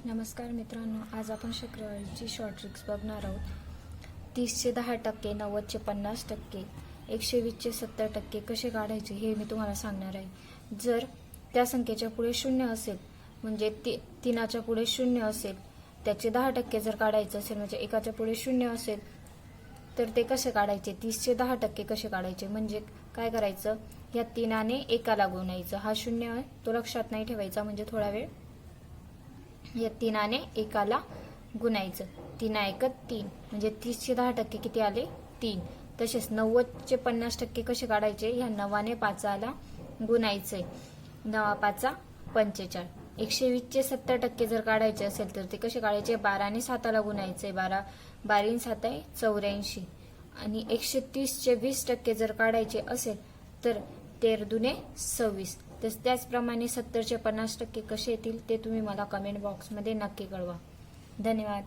नमस्कार मित्रांनो, आज आपण शुक्रवारीची शॉर्ट ट्रिक्स बघणार आहोत। 30चे 10%, 90चे 50%, 120चे 70% कसे काढायचे हे मी तुम्हाला सांगणार आहे। जर त्या संख्येच्या पुढे 0 असेल, म्हणजे तीनाच्या पुढे 0 असेल, त्याचे 10% जर काढायचे असेल, म्हणजे एकाच्या पुढे 0 असेल, तर ते कसे काढायचे? 30चे 10% कसे काढायचे? म्हणजे काय करायचं, या तीनाने एकाला गुणायचं। हा 0 आहे, तो लक्षात नाही ठेवायचा, म्हणजे थोडा वेळ या तीनाने एकाला गुणायचं। 3 1 3, म्हणजे 30चे 10% किती आले? 3। तसेच 90चे 50% कसे काढायचे? ह्या 9ने 5ला गुणायचंय। 9 5 45। 120चे 70% जर काढायचे असेल तर ते कसे काढायचे? 12ने 7ला गुणायचंय। 12 7 84। आणि 130चे 20% जर काढायचे असेल तर 13 दुने 26। त्याचप्रमाणे 70चे 50% कसे येतील ते तुम्ही मला कमेंट बॉक्समध्ये नक्की कळवा। धन्यवाद।